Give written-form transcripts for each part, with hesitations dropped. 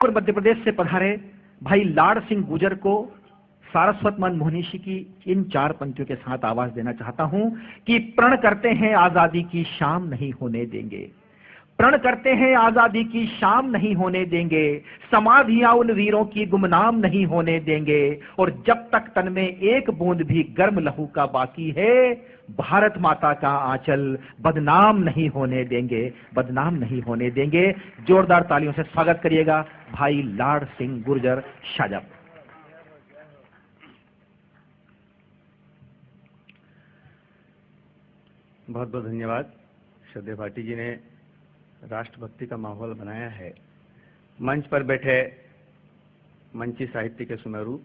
और मध्य प्रदेश से पधारे भाई लाड़ सिंह गुर्जर को सारस्वत मन मोहनीशी की इन 4 पंक्तियों के साथ आवाज देना चाहता हूं कि प्रण करते हैं आजादी की शाम नहीं होने देंगे, प्रण करते हैं आजादी की शाम नहीं होने देंगे, समाधियां उन वीरों की गुमनाम नहीं होने देंगे, और जब तक तन में एक बूंद भी गर्म लहू का बाकी है, भारत माता का आंचल बदनाम नहीं होने देंगे, बदनाम नहीं होने देंगे। जोरदार तालियों से स्वागत करिएगा भाई लाड़ सिंह गुर्जर शाहजहां। बहुत बहुत धन्यवाद। श्रद्धेय भाटी जी ने राष्ट्रभक्ति का माहौल बनाया है। मंच पर बैठे मंची साहित्य के सुमेरु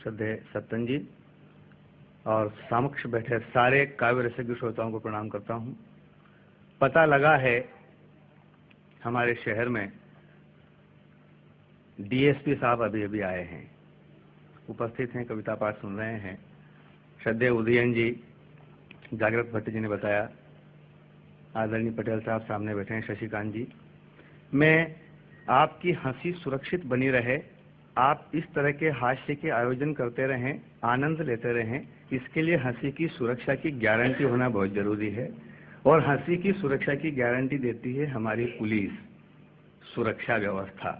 श्रद्धेय सत्तन जी और समक्ष बैठे सारे काव्य रसिक श्रोताओं को प्रणाम करता हूं। पता लगा है हमारे शहर में डीएसपी साहब अभी अभी आए हैं, उपस्थित हैं, कविता पाठ सुन रहे हैं। श्रद्धेय उदयन जी, जागृत भट्ट जी ने बताया, आदरणीय पटेल साहब सामने बैठे हैं, शशिकांत जी। मैं आपकी हंसी सुरक्षित बनी रहे, आप इस तरह के हास्य के आयोजन करते रहें, आनंद लेते रहें, इसके लिए हंसी की सुरक्षा की गारंटी होना बहुत जरूरी है। और हंसी की सुरक्षा की गारंटी देती है हमारी पुलिस सुरक्षा व्यवस्था।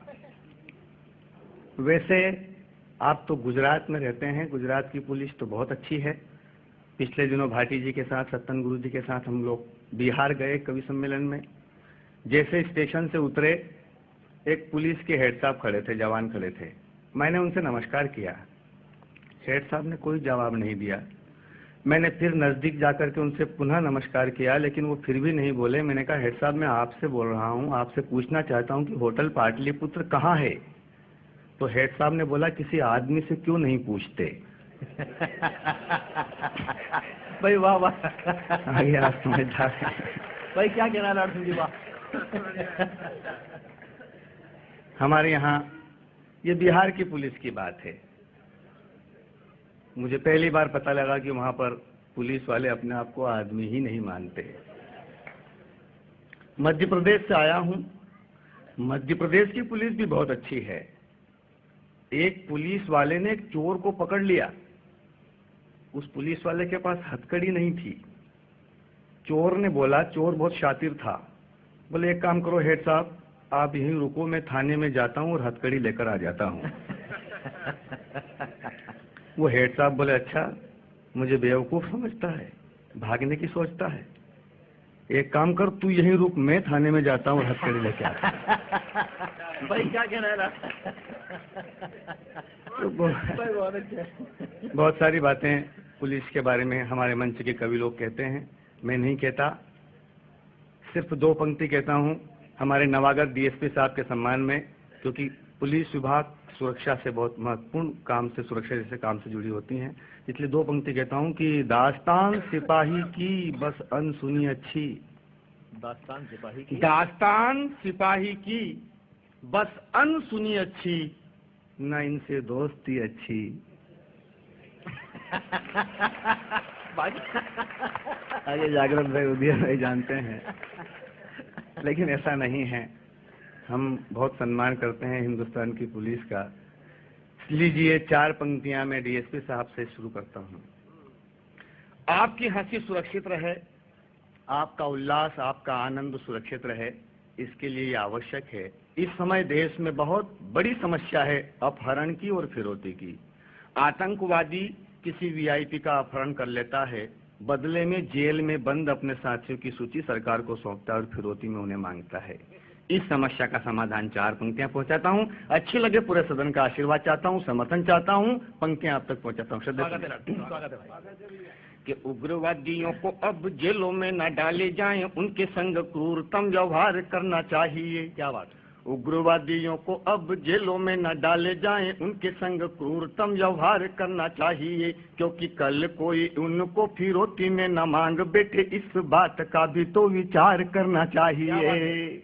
वैसे आप तो गुजरात में रहते हैं, गुजरात की पुलिस तो बहुत अच्छी है। पिछले दिनों भाटी जी के साथ, सत्तन गुरु जी के साथ हम लोग बिहार गए कवि सम्मेलन में। जैसे स्टेशन से उतरे, एक पुलिस के हेड साहब खड़े थे, जवान खड़े थे। मैंने उनसे नमस्कार किया, हेड साहब ने कोई जवाब नहीं दिया। मैंने फिर नजदीक जाकर के उनसे पुनः नमस्कार किया, लेकिन वो फिर भी नहीं बोले। मैंने कहा, हेड साहब मैं आपसे बोल रहा हूँ, आपसे पूछना चाहता हूँ कि होटल पाटलिपुत्र कहाँ है? तो हेड साहब ने बोला, किसी आदमी से क्यों नहीं पूछते? भाई वाह वाह, आगे आप समझदार हैं। भाई क्या कहना है लाड़ सिंह जी, वाह। हमारे यहाँ ये बिहार की पुलिस की बात है। मुझे पहली बार पता लगा कि वहां पर पुलिस वाले अपने आप को आदमी ही नहीं मानते। मध्य प्रदेश से आया हूं, मध्य प्रदेश की पुलिस भी बहुत अच्छी है। एक पुलिस वाले ने एक चोर को पकड़ लिया, उस पुलिस वाले के पास हथकड़ी नहीं थी। चोर ने बोला, चोर बहुत शातिर था, बोले एक काम करो हेड साहब, आप यहीं रुको, मैं थाने में जाता हूं और हथकड़ी लेकर आ जाता हूं। वो हेड साहब बोले, अच्छा मुझे बेवकूफ समझता है, भागने की सोचता है, एक काम कर तू यहीं रुक, मैं थाने में जाता हूँ और हथकड़ी लेके आता हूं। भाई क्या कहना है? तो बहुत सारी बातें पुलिस के बारे में हमारे मंच के कवि लोग कहते हैं, मैं नहीं कहता, सिर्फ 2 पंक्ति कहता हूं हमारे नवागत डीएसपी साहब के सम्मान में, क्योंकि पुलिस विभाग सुरक्षा से बहुत महत्वपूर्ण काम से, सुरक्षा जैसे काम से जुड़ी होती हैं, इसलिए 2 पंक्ति कहता हूं कि दास्तान सिपाही की बस अनसुनी अच्छी, दास्तान सिपाही की, दास्तान सिपाही की बस अनसुनी अच्छी, न इनसे दोस्ती अच्छी। आगे जागृत भाई उदय भाई जानते हैं, लेकिन ऐसा नहीं है। हम बहुत सम्मान करते हैं हिंदुस्तान की पुलिस का। लीजिए 4 पंक्तियां मैं डीएसपी साहब से शुरू करता हूं। आपकी हंसी सुरक्षित रहे, आपका उल्लास, आपका आनंद सुरक्षित रहे, इसके लिए ये आवश्यक है। इस समय देश में बहुत बड़ी समस्या है अपहरण की और फिरौती की। आतंकवादी किसी वीआईपी का अपहरण कर लेता है, बदले में जेल में बंद अपने साथियों की सूची सरकार को सौंपता है और फिरौती में उन्हें मांगता है। इस समस्या का समाधान 4 पंक्तियां पहुंचाता हूं। अच्छी लगे पूरे सदन का आशीर्वाद चाहता हूं, समर्थन चाहता हूं, पंक्तियां आप तक पहुंचाता हूं। कि उग्रवादियों को अब जेलों में न डाले जाएं, उनके संग क्रूरतम व्यवहार करना चाहिए। क्या बात है? उग्रवादियों को अब जेलों में न डाले जाएं, उनके संग क्रूरतम व्यवहार करना चाहिए, क्योंकि कल कोई उनको फिरौती में न मांग बैठे, इस बात का भी तो विचार करना चाहिए।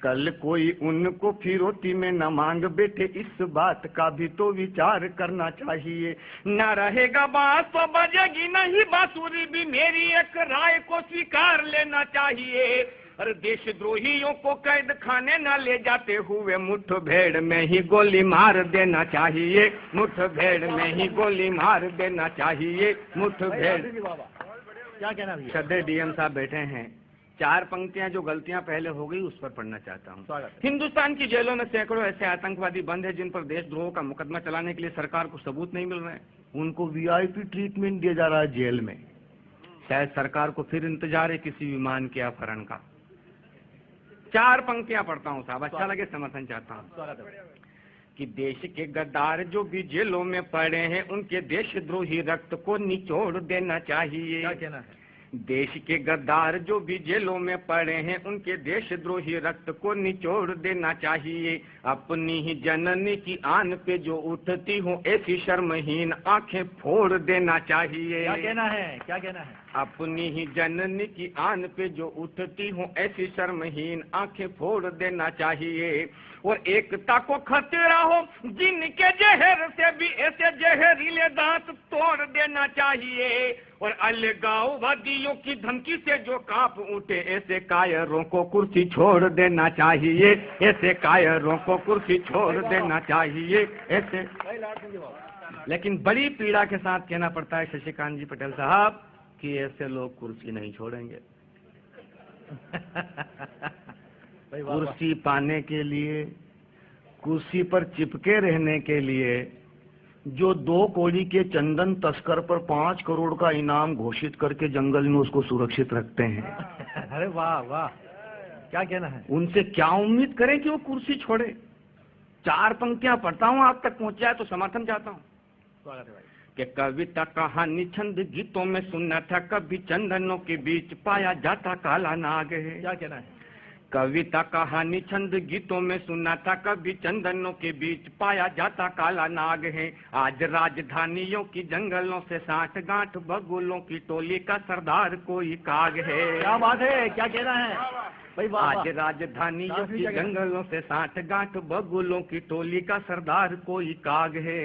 कल कोई उनको फिरौती में न मांग बैठे, इस बात का भी तो विचार करना चाहिए। न रहेगा बांस तो बजेगी नहीं बांसुरी भी, मेरी एक राय को स्वीकार लेना चाहिए। अरे देशद्रोहियों को कैद खाने न ले जाते हुए मुठभेड़ में ही गोली मार देना चाहिए, मुठभेड़ में ही गोली मार देना चाहिए, मुठभेड़। क्या कहना भैया? श्रद्धेय डीएम साहब बैठे हैं, 4 पंक्तियां जो गलतियां पहले हो गई उस पर पढ़ना चाहता हूं। हिंदुस्तान की जेलों में सैकड़ों ऐसे आतंकवादी बंद हैं जिन पर देशद्रोह का मुकदमा चलाने के लिए सरकार को सबूत नहीं मिल रहे हैं। उनको वीआईपी ट्रीटमेंट दिया जा रहा है जेल में। शायद सरकार को फिर इंतजार है किसी विमान के अपहरण का। 4 पंक्तियां पढ़ता हूं साहब, अच्छा लगे, समर्थन चाहता हूं। कि देश के गद्दार जो भी जेलों में पड़े हैं उनके देशद्रोही रक्त को निचोड़ देना चाहिए। क्या कहना है? देश के गद्दार जो भी जेलों में पड़े हैं उनके देशद्रोही रक्त को निचोड़ देना चाहिए। अपनी ही जननी की आन पे जो उठती हो ऐसी शर्महीन आंखें फोड़ देना चाहिए। क्या कहना है? क्या कहना है? अपनी ही जननी की आन पे जो उठती हो ऐसी शर्महीन आंखें फोड़ देना चाहिए। और एकता को खतरा हो जिनके जहर से भी ऐसे जहरीले दांत तोड़ देना चाहिए। और अलगाववादियों की धमकी से जो कांप उठे ऐसे कायरों को कुर्सी छोड़ देना चाहिए, ऐसे कायरों को कुर्सी छोड़ देना चाहिए, ऐसे। लेकिन बड़ी पीड़ा के साथ कहना पड़ता है शशिकांत जी पटेल साहब कि ऐसे लोग कुर्सी नहीं छोड़ेंगे। कुर्सी पाने के लिए, कुर्सी पर चिपके रहने के लिए जो 2 कौड़ी के चंदन तस्कर पर 5 करोड़ का इनाम घोषित करके जंगल में उसको सुरक्षित रखते हैं। अरे वाह वाह, क्या कहना है? उनसे क्या उम्मीद करें कि वो कुर्सी छोड़े? 4 पंक्तियां पढ़ता हूं, आप तक पहुंच जाए तो समर्थन चाहता हूं। स्वागत है भाई। कि कविता कहानी छंद गीतों में सुनना था, कभी चंदनों के बीच पाया जाता काला नाग है। क्या कहना है? कविता कहानी छंद गीतों में सुना था, कभी चंदनों के बीच पाया जाता काला नाग है। आज राजधानियों की जंगलों से 60 गांठ बगुलों की टोली का सरदार कोई काग है। क्या बात है? क्या कहना है भाई? आज राजधानियों की जंगलों से 60 गांठ बगुलों की टोली का सरदार कोई काग है।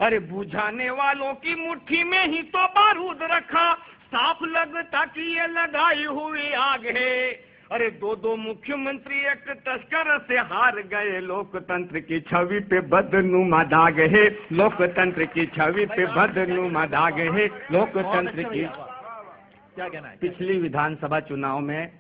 अरे बुझाने वालों की मुट्ठी में ही तो बारूद रखा, साफ लगता कि ये लगाई हुई आग है। अरे 2 मुख्यमंत्री एक तस्कर से हार गए, लोकतंत्र की छवि पे बदनुमा दाग है, लोकतंत्र की छवि पे बदनुमा दाग है, लोकतंत्र की। क्या कहना है? पिछली विधानसभा चुनाव में